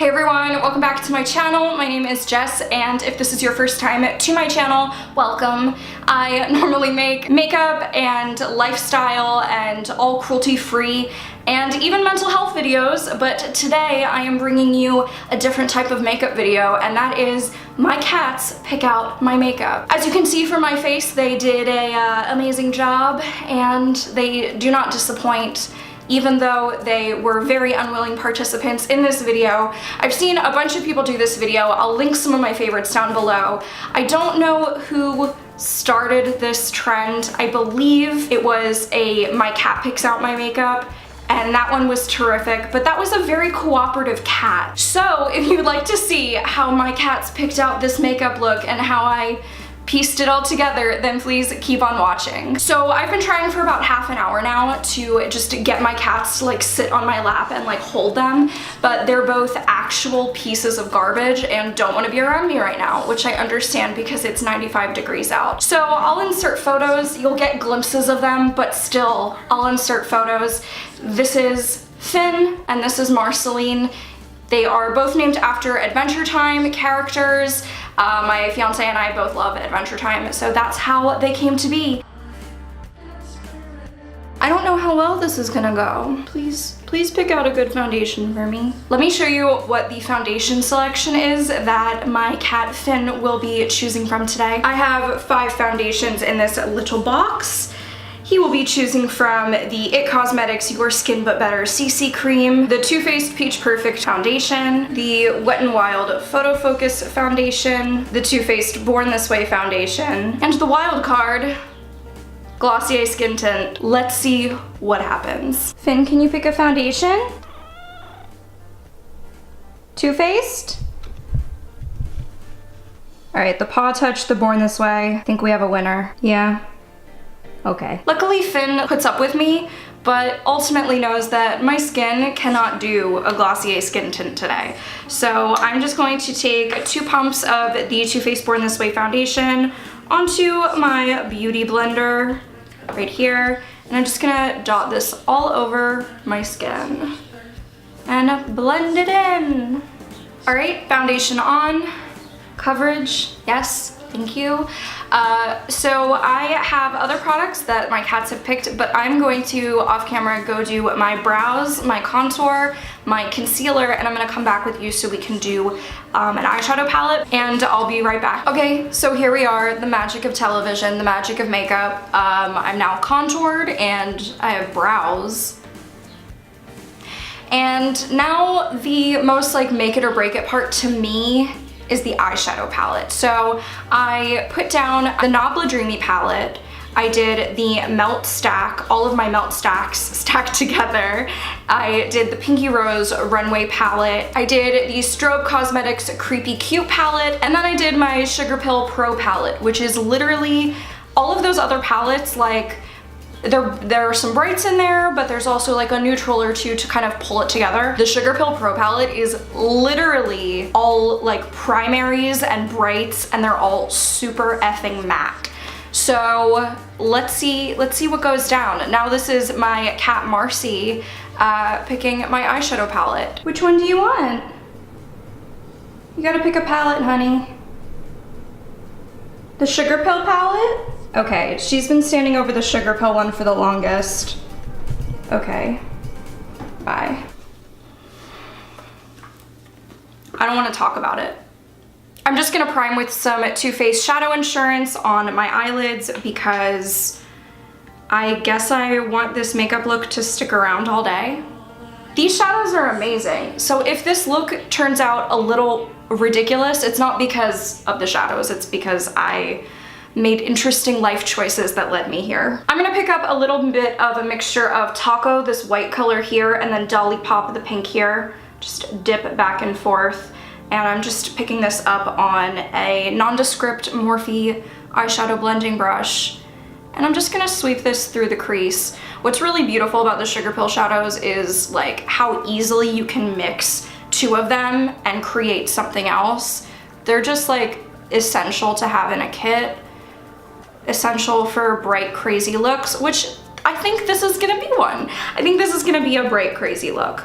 Hey everyone, welcome back to my channel. My name is Jess, and if this is your first time to my channel, welcome. I normally make makeup and lifestyle and all cruelty-free and even mental health videos, but today I am bringing you a different type of makeup video, and that is my cats pick out my makeup. As you can see from my face, they did a amazing job, and they do not disappoint. Even though they were very unwilling participants in this video. I've seen a bunch of people do this video. I'll link some of my favorites down below. I don't know who started this trend. I believe it was a my cat picks out my makeup, and that one was terrific, but that was a very cooperative cat. So if you'd like to see how my cats picked out this makeup look and how I pieced it all together, then please keep on watching. So I've been trying for about half an hour now to just get my cats to like sit on my lap and like hold them, but they're both actual pieces of garbage and don't want to be around me right now, which I understand because it's 95 degrees out. So I'll insert photos, you'll get glimpses of them, but still I'll insert photos. This is Finn and this is Marceline. They are both named after Adventure Time characters. My fiance and I both love Adventure Time, so that's how they came to be. I don't know how well this is gonna go. Please pick out a good foundation for me. Let me show you what the foundation selection is that my cat Finn will be choosing from today. I have 5 foundations in this little box. He will be choosing from the IT Cosmetics Your Skin But Better CC Cream, the Too Faced Peach Perfect Foundation, the Wet n Wild Photo Focus Foundation, the Too Faced Born This Way Foundation, and the wild card, Glossier Skin Tint. Let's see what happens. Finn, can you pick a foundation? Too Faced? All right, the Paw Touch, the Born This Way. I think we have a winner. Yeah. Okay. Luckily Finn puts up with me, but ultimately knows that my skin cannot do a Glossier skin tint today. So I'm just going to take 2 pumps of the Too Faced Born This Way foundation onto my beauty blender right here, and I'm just gonna dot this all over my skin and blend it in. All right, foundation on, coverage, yes. Thank you. So I have other products that my cats have picked, but I'm going to, off camera, go do my brows, my contour, my concealer, and I'm gonna come back with you so we can do an eyeshadow palette, and I'll be right back. Okay, so here we are, the magic of television, the magic of makeup. I'm now contoured and I have brows. And now the most like make it or break it part to me is the eyeshadow palette. So I put down the Nabla Dreamy palette. I did the melt stack, all of my melt stacks stacked together. I did the Pinky Rose Runway palette. I did the Strobe Cosmetics Creepy Cute palette. And then I did my Sugarpill Pro palette, which is literally all of those other palettes. Like there are some brights in there, but there's also like a neutral or two to kind of pull it together. The Sugarpill Pro palette is literally all like primaries and brights, and they're all super effing matte. So let's see what goes down. Now this is my cat Marcy picking my eyeshadow palette. Which one do you want? You gotta pick a palette, honey. The Sugarpill palette? Okay, she's been standing over the Sugarpill one for the longest. Okay, bye. I don't want to talk about it. I'm just gonna prime with some Too Faced Shadow Insurance on my eyelids because I guess I want this makeup look to stick around all day. These shadows are amazing. So if this look turns out a little ridiculous, it's not because of the shadows, it's because I made interesting life choices that led me here. I'm gonna pick up a little bit of a mixture of Taco, this white color here, and then Dolly Pop, the pink here. Just dip back and forth. And I'm just picking this up on a nondescript Morphe eyeshadow blending brush. And I'm just gonna sweep this through the crease. What's really beautiful about the Sugarpill shadows is like how easily you can mix 2 of them and create something else. They're just like essential to have in a kit. Essential for bright, crazy looks, which I think this is gonna be one. I think this is gonna be a bright, crazy look.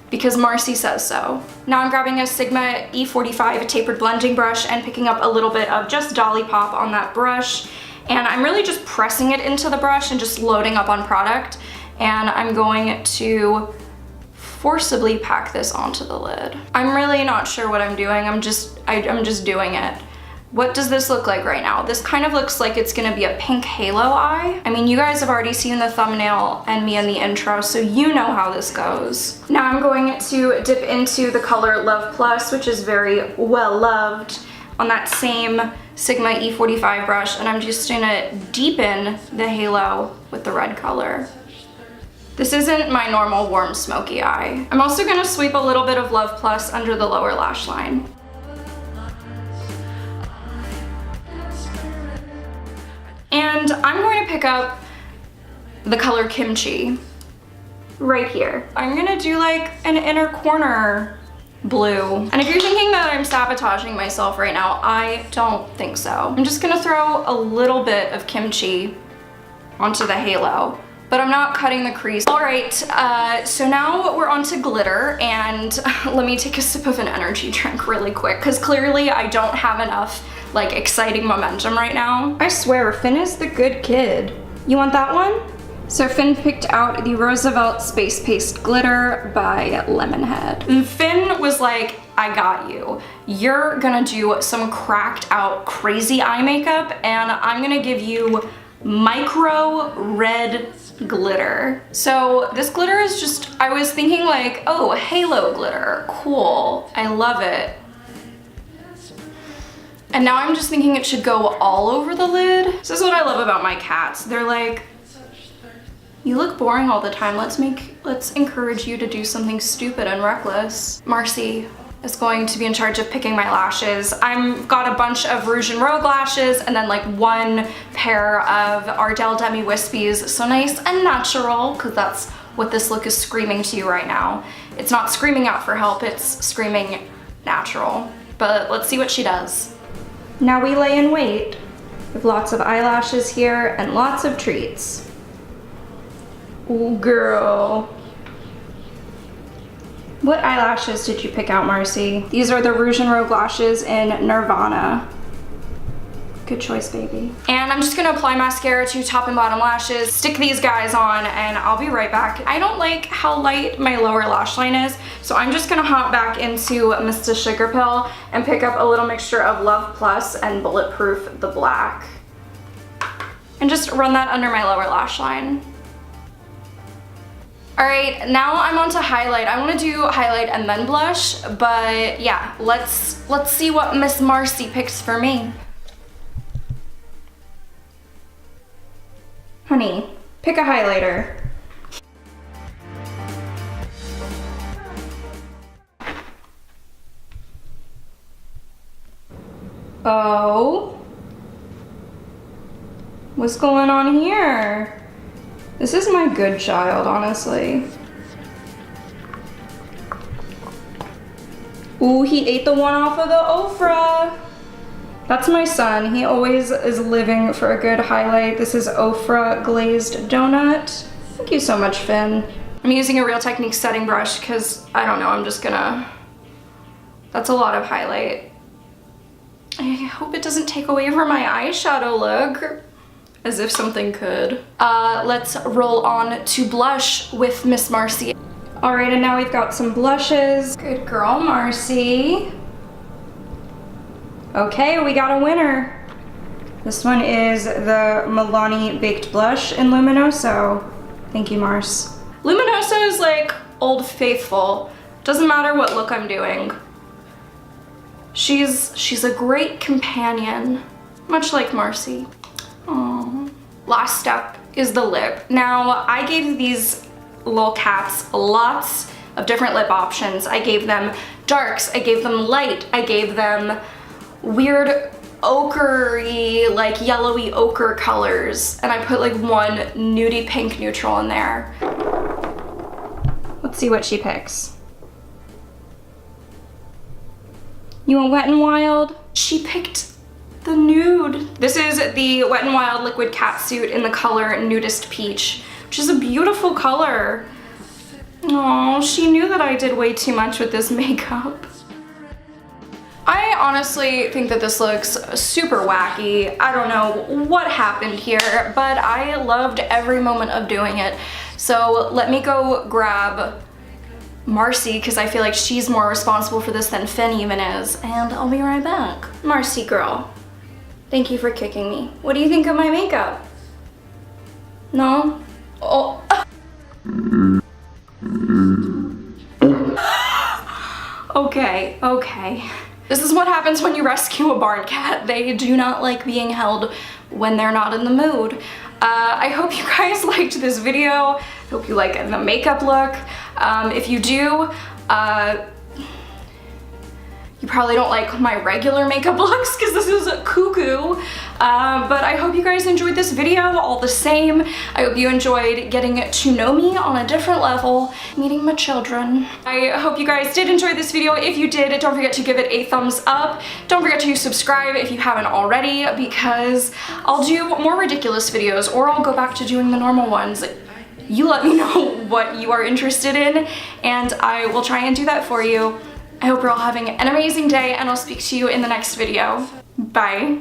because Marcy says so. Now I'm grabbing a Sigma E45 tapered blending brush and picking up a little bit of just Dolly Pop on that brush. And I'm really just pressing it into the brush and just loading up on product. And I'm going to forcibly pack this onto the lid. I'm really not sure what I'm doing. I'm just doing it. What does this look like right now? This kind of looks like it's gonna be a pink halo eye. I mean, you guys have already seen the thumbnail and me in the intro, so you know how this goes. Now I'm going to dip into the color Love Plus, which is very well loved, on that same Sigma E45 brush, and I'm just gonna deepen the halo with the red color. This isn't my normal warm smoky eye. I'm also gonna sweep a little bit of Love Plus under the lower lash line. And I'm going to pick up the color Kimchi right here. I'm gonna do like an inner corner blue. And if you're thinking that I'm sabotaging myself right now, I don't think so. I'm just gonna throw a little bit of Kimchi onto the halo, but I'm not cutting the crease. All right, so now we're on to glitter, and let me take a sip of an energy drink really quick, because clearly I don't have enough like exciting momentum right now. I swear, Finn is the good kid. You want that one? So Finn picked out the Roosevelt Space Paste Glitter by Lemonhead. And Finn was like, I got you. You're gonna do some cracked out crazy eye makeup, and I'm gonna give you micro red glitter. So this glitter is just, I was thinking like, oh, halo glitter, cool, I love it. And now I'm just thinking it should go all over the lid. This is what I love about my cats. They're like, you look boring all the time. Let's encourage you to do something stupid and reckless. Marcy is going to be in charge of picking my lashes. I've got a bunch of Rouge and Rogue lashes and then like one pair of Ardell Demi Wispies. So nice and natural, because that's what this look is screaming to you right now. It's not screaming out for help, it's screaming natural. But let's see what she does. Now we lay in wait with lots of eyelashes here and lots of treats. Ooh, girl. What eyelashes did you pick out, Marcy? These are the Rouge and Rogue lashes in Nirvana. Good choice, baby. And I'm just gonna apply mascara to top and bottom lashes, stick these guys on, and I'll be right back. I don't like how light my lower lash line is, so I'm just gonna hop back into Mr. Sugarpill and pick up a little mixture of Love Plus and Bulletproof the Black. And just run that under my lower lash line. All right, now I'm on to highlight. I wanna do highlight and then blush, but yeah, let's see what Miss Marcy picks for me. Honey, pick a highlighter. Oh, what's going on here? This is my good child, honestly. Ooh, he ate the one off of the Ofra. That's my son. He always is living for a good highlight. This is Ofra Glazed Donut. Thank you so much, Finn. I'm using a Real Techniques setting brush because, I don't know, I'm just gonna... That's a lot of highlight. I hope it doesn't take away from my eyeshadow look. As if something could. Let's roll on to blush with Miss Marcy. All right, and now we've got some blushes. Good girl, Marcy. Okay, we got a winner. This one is the Milani Baked Blush in Luminoso. Thank you, Mars. Luminoso is like Old Faithful. Doesn't matter what look I'm doing. She's a great companion, much like Marcy. Aww. Last step is the lip. Now, I gave these little cats lots of different lip options. I gave them darks, I gave them light, I gave them weird ochre-y, like yellowy ochre colors, and I put like one nudie pink neutral in there. Let's see what she picks. You want Wet n Wild? She picked the nude. This is the Wet n Wild Liquid Catsuit in the color Nudist Peach, which is a beautiful color. Oh, she knew that I did way too much with this makeup. I honestly think that this looks super wacky. I don't know what happened here, but I loved every moment of doing it. So let me go grab Marcy, because I feel like she's more responsible for this than Finn even is, and I'll be right back. Marcy girl, thank you for kicking me. What do you think of my makeup? No? Oh. Okay, okay. This is what happens when you rescue a barn cat. They do not like being held when they're not in the mood. I hope you guys liked this video. I hope you like the makeup look. If you do, you probably don't like my regular makeup looks because this is cuckoo. But I hope you guys enjoyed this video all the same. I hope you enjoyed getting to know me on a different level, meeting my children. I hope you guys did enjoy this video. If you did, don't forget to give it a thumbs up. Don't forget to subscribe if you haven't already, because I'll do more ridiculous videos, or I'll go back to doing the normal ones. You let me know what you are interested in, and I will try and do that for you. I hope you're all having an amazing day, and I'll speak to you in the next video. Bye.